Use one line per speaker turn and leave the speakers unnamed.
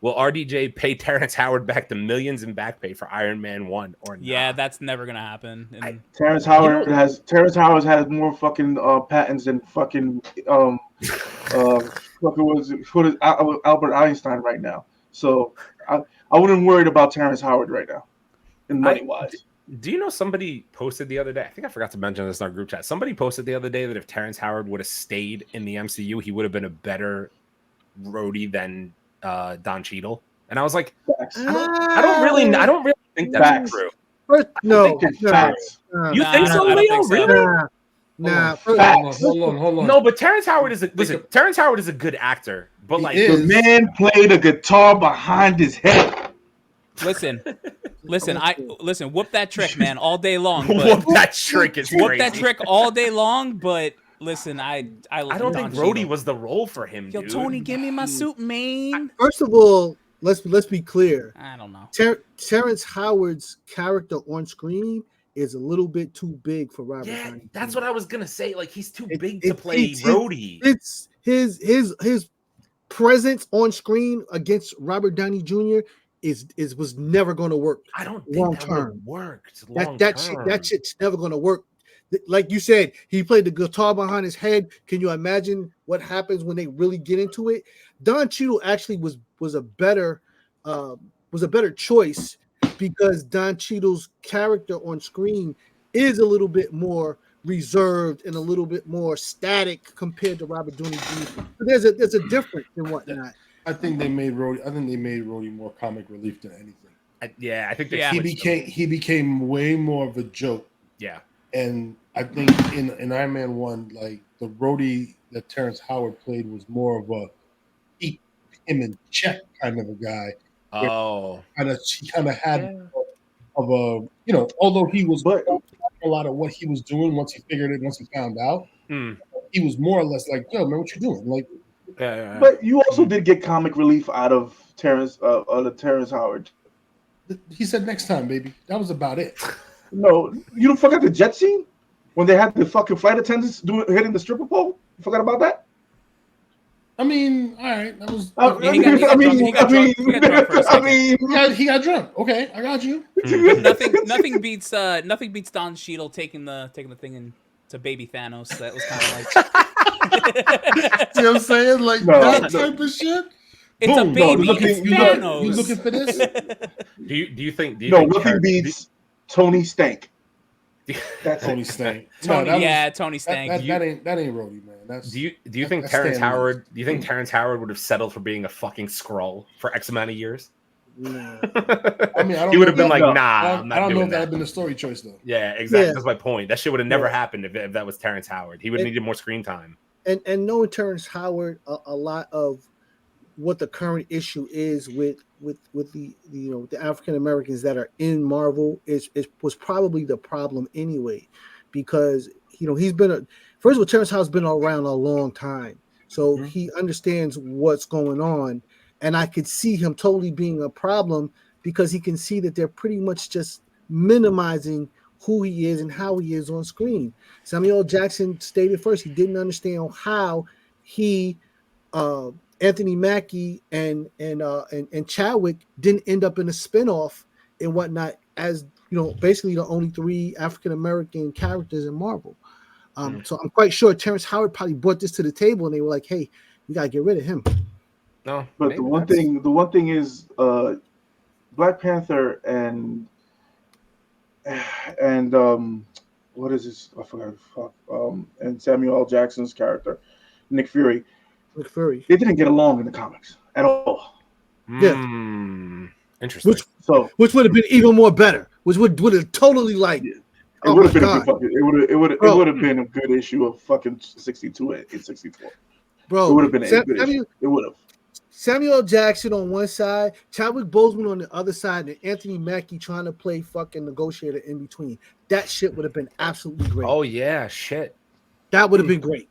Will RDJ pay Terrance Howard back the millions in back pay for Iron Man 1 or not?
Yeah, that's never gonna happen.
Terrance Howard has more fucking patents than fucking what is Albert Einstein right now. So I wouldn't worry about Terrance Howard right now, in money wise.
Do you know somebody posted the other day? I think I forgot to mention this in our group chat. Somebody posted the other day that if Terrance Howard would have stayed in the MCU, he would have been a better Rhodey than Don Cheadle. And I was like, I don't really think that's true.
No.
You think so, Leo? Really?
Nah.
Hold on.
No, but Terrance Howard is Terrance Howard is a good actor, but like
the man played a guitar behind his head.
Listen. Whoop that trick, man, all day long.
Whoop that trick is
whoop
crazy.
that trick all day long. But listen, I
don't think Rhodey was the role for him.
Yo,
dude.
Tony, give me my suit, man.
First of all, let's be clear.
I don't know.
Terrance Howard's character on screen is a little bit too big for Robert.
Yeah,
Downey
that's
Jr.
what I was gonna say. Like he's too big to play Rhodey.
It's his presence on screen against Robert Downey Jr. was never going to work.
I don't think
long
that
term
would work.
That shit's never going to work. Like you said, he played the guitar behind his head. Can you imagine what happens when they really get into it? Don Cheadle actually was a better choice because Don Cheadle's character on screen is a little bit more reserved and a little bit more static compared to Robert Downey Jr. But there's a difference in whatnot.
I think they made Rhodey more comic relief than anything.
I think
he became way more of a joke.
Yeah.
And I think in Iron Man 1, like the Rhodey that Terrance Howard played was more of a keep him in check kind of a guy.
Oh.
He kind of had of a, although he was a lot of what he was doing once he found out, he was more or less like, yo, man, what you doing? Like,
But you also did get comic relief out of Terrance Howard.
He said next time, baby. That was about it.
No, you don't forget the jet scene when they had the fucking flight attendants hitting the stripper pole. You forgot about that?
I mean, all right, that was. He got drunk. Okay, I got you.
Nothing beats Don Cheadle taking the thing to baby Thanos. That was kind of like.
You know what I'm saying? Like that type of shit.
It's boom, a baby. It's Thanos.
You looking for this?
Do you think?
Nothing beats Tony Stank.
That's Tony Stank.
Tony Stank.
That ain't Rhodey, man.
Do you think Terrance Howard? Do you think Terrance Howard would have settled for being a fucking Skrull for X amount of years?
No.
I mean,
he would have been like, nah.
I don't know if that had been a story choice though.
Yeah, exactly. Yeah. That's my point. That shit would have never happened if that was Terrance Howard. He would have needed more screen time.
And knowing Terrance Howard, a lot of what the current issue is with the the African Americans that are in Marvel was probably the problem anyway, because he's been first of all, Terrance Howard's been around a long time, so he understands what's going on, and I could see him totally being a problem because he can see that they're pretty much just minimizing who he is and how he is on screen. Samuel L. Jackson stated first he didn't understand how he Anthony Mackie and Chadwick didn't end up in a spinoff and whatnot, as basically the only three African American characters in Marvel. So I'm quite sure Terrance Howard probably brought this to the table, and they were like, "Hey, we gotta get rid of him."
No,
but the one thing is, Black Panther and what is this? I forgot. And Samuel L. Jackson's character, Nick Fury. They didn't get along in the comics at all.
Yeah,
interesting.
Which would have been even more better. Which would have totally like.
Yeah. It would have been it would have been a good issue of fucking 62 and 64.
Bro,
it would have been a good issue. It would have.
Samuel Jackson on one side, Chadwick Boseman on the other side, and Anthony Mackie trying to play fucking negotiator in between. That shit would have been absolutely great.
Oh yeah, shit.
That would have been great.